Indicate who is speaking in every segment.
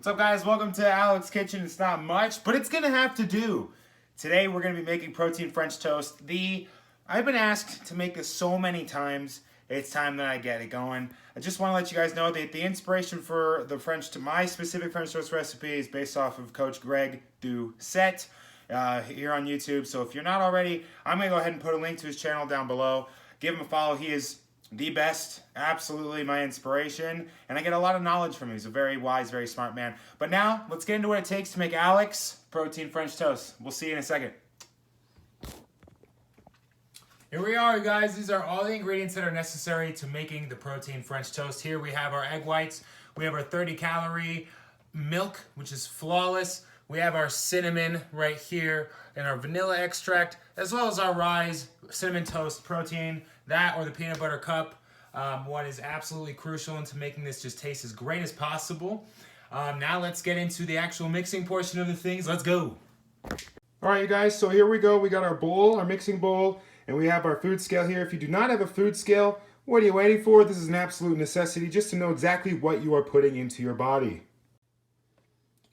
Speaker 1: What's up, guys? Welcome to Alex's Kitchen. It's not much, but it's gonna have to do. Today we're gonna be making protein French toast. I've been asked to make this so many times. It's time that I get it going. I just want to let you guys know that the inspiration for my specific French toast recipe is based off of Coach Greg Doucette here on YouTube. So if you're not already, I'm gonna go ahead and put a link to his channel down below. Give him a follow. He is the best, absolutely my inspiration, and I get a lot of knowledge from him. He's a very wise, very smart man. But now, let's get into what it takes to make Alex protein French toast. We'll see you in a second. Here we are, guys. These are all the ingredients that are necessary to making the protein French toast. Here we have our egg whites. We have our 30-calorie milk, which is flawless. We have our cinnamon right here and our vanilla extract, as well as our rye cinnamon toast protein. That or the peanut butter cup. What is absolutely crucial into making this just taste as great as possible. Now let's get into the actual mixing portion of the things. Let's go.
Speaker 2: All right, you guys, so here we go. We got our bowl, our mixing bowl, and we have our food scale here. If you do not have a food scale, what are you waiting for? This is an absolute necessity just to know exactly what you are putting into your body.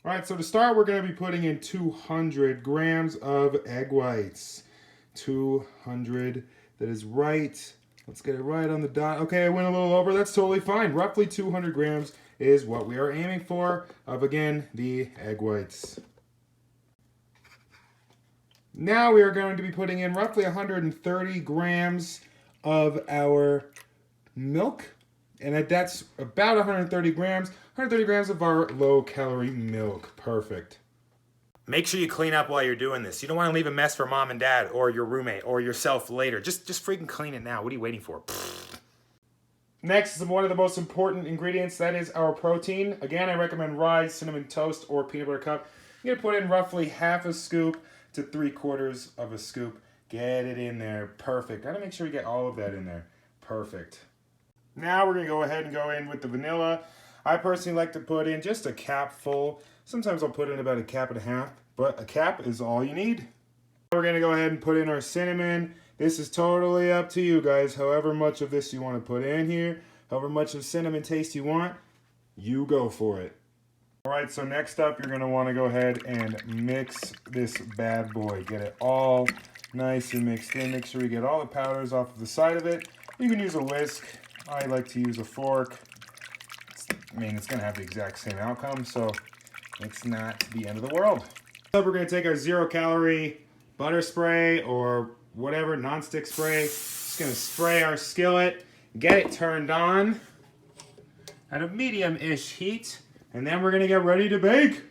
Speaker 2: All right, so to start, we're going to be putting in 200 grams of egg whites. 200, that is right. Let's get it right on the dot. Okay, I went a little over. That's totally fine. Roughly 200 grams is what we are aiming for of, again, the egg whites. Now we are going to be putting in roughly 130 grams of our milk. And that's about 130 grams. 130 grams of our low-calorie milk. Perfect.
Speaker 1: Make sure you clean up while you're doing this. You don't want to leave a mess for mom and dad or your roommate or yourself later. Just freaking clean it now. What are you waiting for?
Speaker 2: Next is one of the most important ingredients. That is our protein. Again, I recommend rye, cinnamon toast, or peanut butter cup. You're going to put in roughly half a scoop to 3/4 of a scoop. Get it in there. Perfect. Gotta make sure we get all of that in there. Perfect. Now we're going to go ahead and go in with the vanilla. I personally like to put in just a cap full. Sometimes I'll put in about a cap and a half, but a cap is all you need. We're going to go ahead and put in our cinnamon. This is totally up to you guys. However much of this you want to put in here, however much of cinnamon taste you want, you go for it. All right, so next up, you're going to want to go ahead and mix this bad boy. Get it all nice and mixed in. Make sure you get all the powders off of the side of it. You can use a whisk. I like to use a fork. It's going to have the exact same outcome, so it's not the end of the world. So we're going to take our 0-calorie butter spray or whatever, non-stick spray. Just going to spray our skillet, get it turned on at a medium-ish heat, and then we're going to get ready to bake.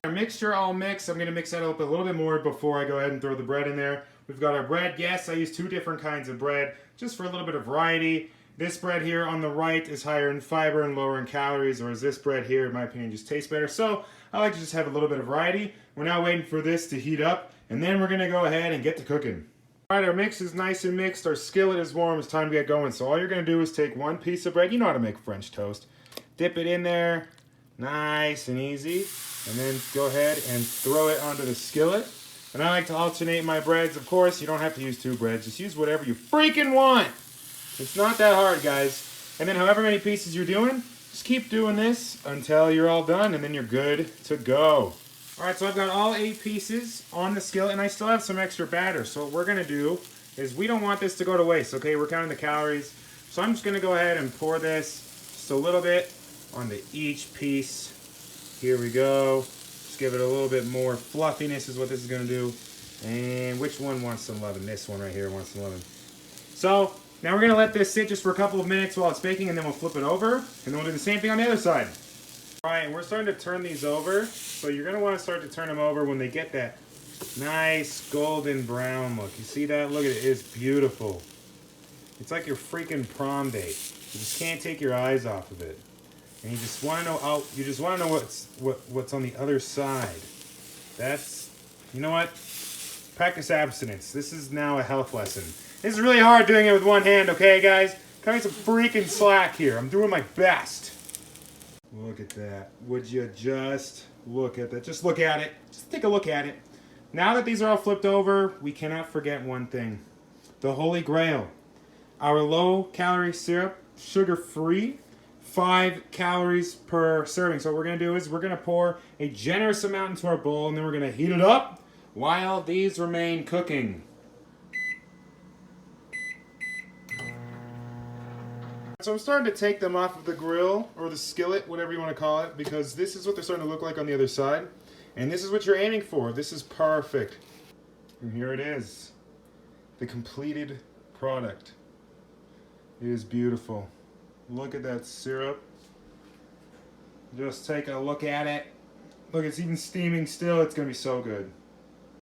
Speaker 2: Our mixture all mixed. I'm going to mix that up a little bit more before I go ahead and throw the bread in there. We've got our bread. Yes, I use 2 different kinds of bread just for a little bit of variety. This bread here on the right is higher in fiber and lower in calories, whereas this bread here, in my opinion, just tastes better. So I like to just have a little bit of variety. We're now waiting for this to heat up, and then we're going to go ahead and get to cooking. All right, our mix is nice and mixed. Our skillet is warm. It's time to get going. So all you're going to do is take one piece of bread. You know how to make French toast. Dip it in there, nice and easy, and then go ahead and throw it onto the skillet. And I like to alternate my breads. Of course, you don't have to use 2 breads. Just use whatever you freaking want. It's not that hard, guys. And then however many pieces you're doing, just keep doing this until you're all done, and then you're good to go. All right, so I've got all 8 pieces on the skillet, and I still have some extra batter. So what we're going to do is we don't want this to go to waste, okay? We're counting the calories. So I'm just going to go ahead and pour this just a little bit onto each piece. Here we go. Just give it a little bit more fluffiness is what this is going to do. And which one wants some loving? This one right here wants some loving. So now we're going to let this sit just for a couple of minutes while it's baking, and then we'll flip it over, and then we'll do the same thing on the other side. All right, and we're starting to turn these over, so you're going to want to start to turn them over when they get that nice golden brown look. You see that? Look at it. It's beautiful. It's like your freaking prom date. You just can't take your eyes off of it. And you just want to know what's on the other side. That's, you know what? Practice abstinence. This is now a health lesson. This is really hard doing it with one hand, okay, guys? Cut me some freaking slack here. I'm doing my best. Look at that. Would you just look at that? Just look at it. Just take a look at it. Now that these are all flipped over, we cannot forget one thing. The Holy Grail. Our low-calorie syrup, sugar-free, 5 calories per serving. So what we're going to do is we're going to pour a generous amount into our bowl, and then we're going to heat it up while these remain cooking. So I'm starting to take them off of the grill, or the skillet, whatever you want to call it, because this is what they're starting to look like on the other side. And this is what you're aiming for. This is perfect. And here it is. The completed product. It is beautiful. Look at that syrup. Just take a look at it. Look, it's even steaming still. It's going to be so good.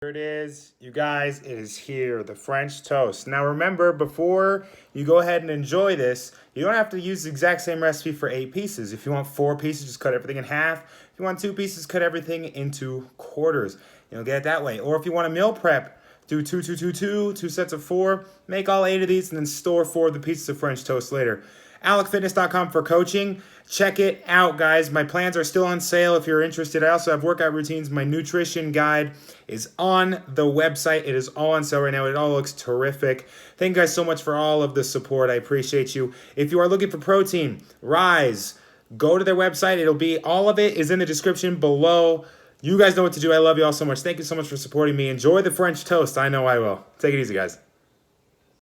Speaker 1: Here it is. You guys, it is here, the French toast. Now remember, before you go ahead and enjoy this, you don't have to use the exact same recipe for 8 pieces. If you want 4 pieces, just cut everything in half. If you want 2 pieces, cut everything into quarters. You'll get it that way. Or if you want a meal prep, do 2, 2, 2, 2, 2 sets of 4. Make all 8 of these and then store 4 of the pieces of French toast later. AlecFitness.com for coaching. Check it out, guys. My plans are still on sale if you're interested. I also have workout routines. My nutrition guide is on the website. It is all on sale right now. It all looks terrific. Thank you guys so much for all of the support. I appreciate you. If you are looking for protein, Rise, go to their website. It'll be, all of it is in the description below. You guys know what to do. I love you all so much. Thank you so much for supporting me. Enjoy the French toast. I know I will. Take it easy, guys.